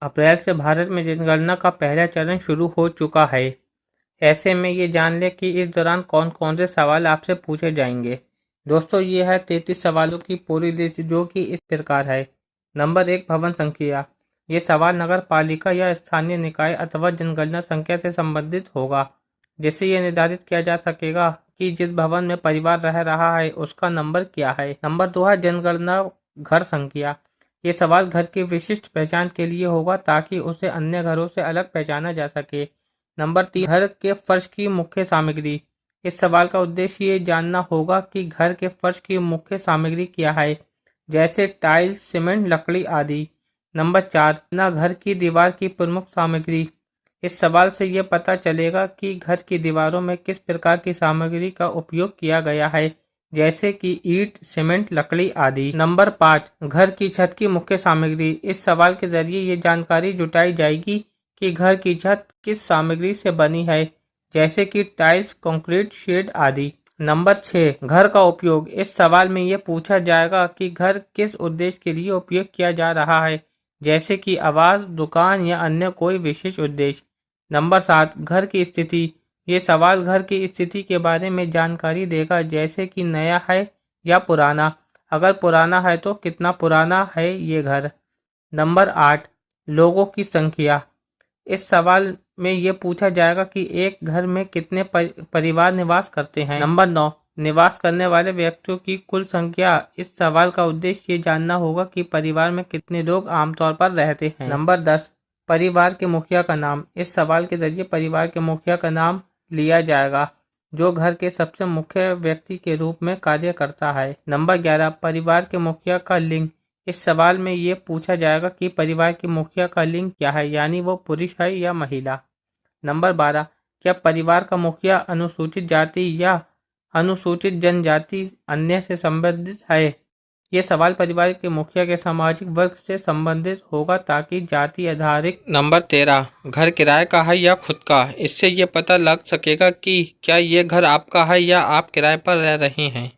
अप्रैल से भारत में जनगणना का पहला चरण शुरू हो चुका है। ऐसे में ये जान लें कि इस दौरान कौन कौन से सवाल आपसे पूछे जाएंगे। दोस्तों, ये है 33 सवालों की पूरी लिस्ट, जो कि इस प्रकार है। नंबर 1, भवन संख्या। ये सवाल नगर पालिका या स्थानीय निकाय अथवा जनगणना संख्या से संबंधित होगा, जिससे ये निर्धारित किया जा सकेगा कि जिस भवन में परिवार रह रहा है उसका नंबर क्या है। नंबर 2 है जनगणना घर संख्या। ये सवाल घर की विशिष्ट पहचान के लिए होगा, ताकि उसे अन्य घरों से अलग पहचाना जा सके। नंबर 3, घर के फर्श की मुख्य सामग्री। इस सवाल का उद्देश्य ये जानना होगा कि घर के फर्श की मुख्य सामग्री क्या है, जैसे टाइल्स, सीमेंट, लकड़ी आदि। नंबर 4, ना घर की दीवार की प्रमुख सामग्री। इस सवाल से ये पता चलेगा कि घर की दीवारों में किस प्रकार की सामग्री का उपयोग किया गया है, जैसे कि ईंट, सीमेंट, लकड़ी आदि। नंबर 5, घर की छत की मुख्य सामग्री। इस सवाल के जरिए ये जानकारी जुटाई जाएगी कि घर की छत किस सामग्री से बनी है, जैसे कि टाइल्स, कंक्रीट, शेड आदि। नंबर 6, घर का उपयोग। इस सवाल में ये पूछा जाएगा कि घर किस उद्देश्य के लिए उपयोग किया जा रहा है, जैसे कि आवास, दुकान या अन्य कोई विशेष उद्देश्य। नंबर 7, घर की स्थिति। ये सवाल घर की स्थिति के बारे में जानकारी देगा, जैसे कि नया है या पुराना। अगर पुराना है तो कितना पुराना है ये घर। नंबर 8, लोगों की संख्या। इस सवाल में ये पूछा जाएगा कि एक घर में कितने परिवार निवास करते हैं। नंबर 9, निवास करने वाले व्यक्तियों की कुल संख्या। इस सवाल का उद्देश्य ये जानना होगा कि परिवार में कितने लोग आमतौर पर रहते हैं। नंबर 10, परिवार के मुखिया का नाम। इस सवाल के जरिए परिवार के मुखिया का नाम लिया जाएगा, जो घर के सबसे मुख्य व्यक्ति के रूप में कार्य करता है। नंबर 11, परिवार के मुखिया का लिंग। इस सवाल में ये पूछा जाएगा कि परिवार के मुखिया का लिंग क्या है, यानी वो पुरुष है या महिला। नंबर 12, क्या परिवार का मुखिया अनुसूचित जाति या अनुसूचित जनजाति अन्य से संबंधित है। ये सवाल परिवार के मुखिया के सामाजिक वर्ग से संबंधित होगा, ताकि जाति आधारित। नंबर 13, घर किराए का है या खुद का। इससे ये पता लग सकेगा कि क्या ये घर आपका है या आप किराए पर रह रहे हैं।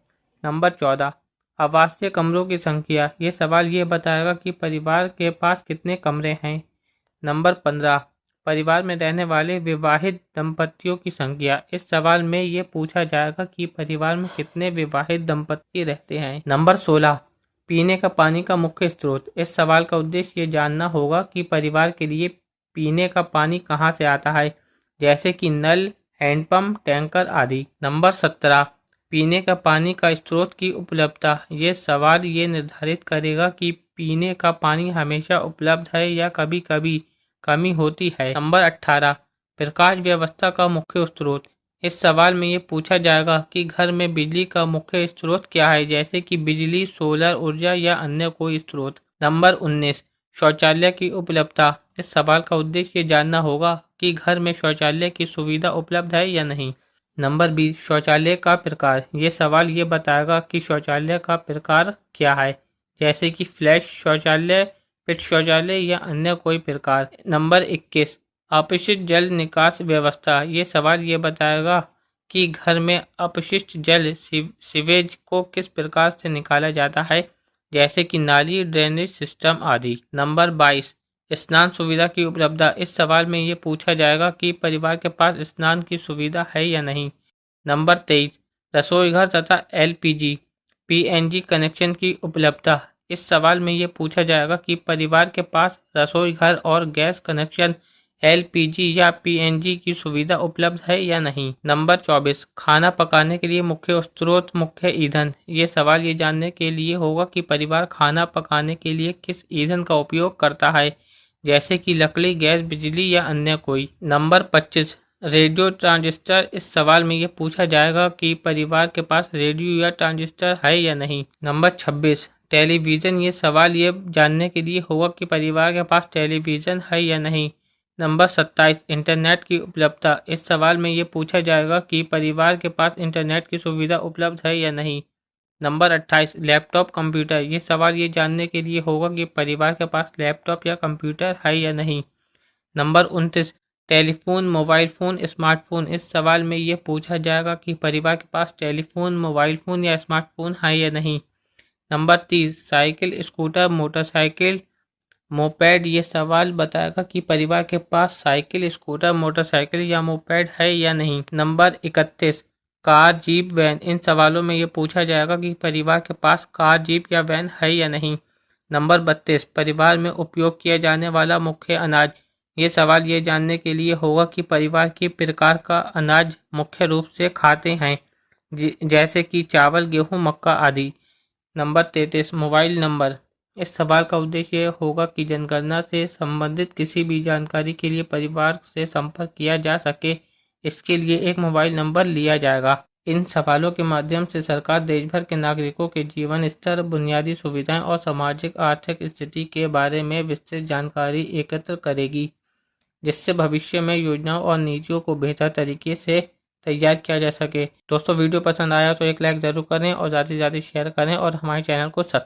नंबर 14, आवासीय कमरों की संख्या। ये सवाल ये बताएगा कि परिवार के पास कितने कमरे हैं। नंबर 15, परिवार में रहने वाले विवाहित दंपतियों की संख्या। इस सवाल में ये पूछा जाएगा कि परिवार में कितने विवाहित दंपति रहते हैं। नंबर 16, पीने का पानी का मुख्य स्रोत। इस सवाल का उद्देश्य ये जानना होगा कि परिवार के लिए पीने का पानी कहाँ से आता है, जैसे कि नल, हैंडपंप, टैंकर आदि। नंबर 17, पीने का पानी का स्रोत की उपलब्धता। ये सवाल ये निर्धारित करेगा कि पीने का पानी हमेशा उपलब्ध है या कभी कभी कमी होती है। नंबर 18, प्रकाश व्यवस्था का मुख्य स्रोत। इस सवाल में ये पूछा जाएगा कि घर में बिजली का मुख्य स्रोत क्या है, जैसे कि बिजली, सोलर ऊर्जा या अन्य कोई स्रोत। नंबर 19, शौचालय की उपलब्धता। इस सवाल का उद्देश्य ये जानना होगा कि घर में शौचालय की सुविधा उपलब्ध है या नहीं। नंबर 20, शौचालय का प्रकार। ये सवाल ये बताएगा कि शौचालय का प्रकार क्या है, जैसे कि फ्लैश शौचालय, पिट शौचालय या अन्य कोई प्रकार। नंबर 21, अपशिष्ट जल निकास व्यवस्था। ये सवाल ये बताएगा कि घर में अपशिष्ट जल सीवेज को किस प्रकार से निकाला जाता है, जैसे कि नाली, ड्रेनेज सिस्टम आदि। नंबर 22, स्नान सुविधा की उपलब्धता। इस सवाल में ये पूछा जाएगा कि परिवार के पास स्नान की सुविधा है या नहीं। नंबर 23, रसोई घर तथा एलपीजी पीएनजी कनेक्शन की उपलब्धता। इस सवाल में ये पूछा जाएगा कि परिवार के पास रसोई घर और गैस कनेक्शन, एलपीजी या पीएनजी की सुविधा उपलब्ध है या नहीं। नंबर 24, खाना पकाने के लिए मुख्य स्रोत, मुख्य ईंधन। ये सवाल ये जानने के लिए होगा कि परिवार खाना पकाने के लिए किस ईंधन का उपयोग करता है, जैसे कि लकड़ी, गैस, बिजली या अन्य कोई। Number 25, radio transistor. इस सवाल में ये पूछा जाएगा कि परिवार के पास रेडियो या ट्रांजिस्टर है या नहीं। Number 26, television. ये सवाल ये जानने के लिए होगा कि परिवार के पास टेलीविज़न है या नहीं। नंबर 27, इंटरनेट की उपलब्धता। इस सवाल में ये पूछा जाएगा कि परिवार के पास इंटरनेट की सुविधा उपलब्ध है या नहीं। Number 28, laptop, computer. ये सवाल ये जानने के लिए होगा कि परिवार के पास लैपटॉप या कंप्यूटर है या नहीं। Number 29, telephone, mobile phone, smartphone. इस सवाल में ये पूछा जाएगा कि परिवार के पास टेलीफोन, मोबाइल फ़ोन या स्मार्टफोन है या नहीं। Number 30, cycle, scooter, motorcycle moped, ये सवाल बताएगा कि परिवार के पास साइकिल, स्कूटर, मोटरसाइकिल या मोपेड है या नहीं। Number 31, car, jeep, van. इन सवालों में ये पूछा जाएगा कि परिवार के पास कार, जीप या वैन है या नहीं। नंबर 32, परिवार में उपयोग किया जाने वाला मुख्य अनाज। ये सवाल ये जानने के लिए होगा कि परिवार किस प्रकार का अनाज मुख्य रूप से खाते हैं, जैसे कि चावल, गेहूं, मक्का आदि। Number 33, mobile number. इस सवाल का उद्देश्य यह होगा कि जनगणना से संबंधित किसी भी जानकारी के लिए परिवार से संपर्क किया जा सके, इसके लिए एक मोबाइल नंबर लिया जाएगा। इन सवालों के माध्यम से सरकार देश भर के नागरिकों के जीवन स्तर, बुनियादी सुविधाएं और सामाजिक आर्थिक स्थिति के बारे में विस्तृत जानकारी एकत्र करेगी, जिससे भविष्य में योजनाओं और नीतियों को बेहतर तरीके से तैयार किया जा सके। दोस्तों, वीडियो पसंद आया तो एक लाइक ज़रूर करें और ज़्यादा से ज़्यादा शेयर करें और हमारे चैनल को सब्सक्राइब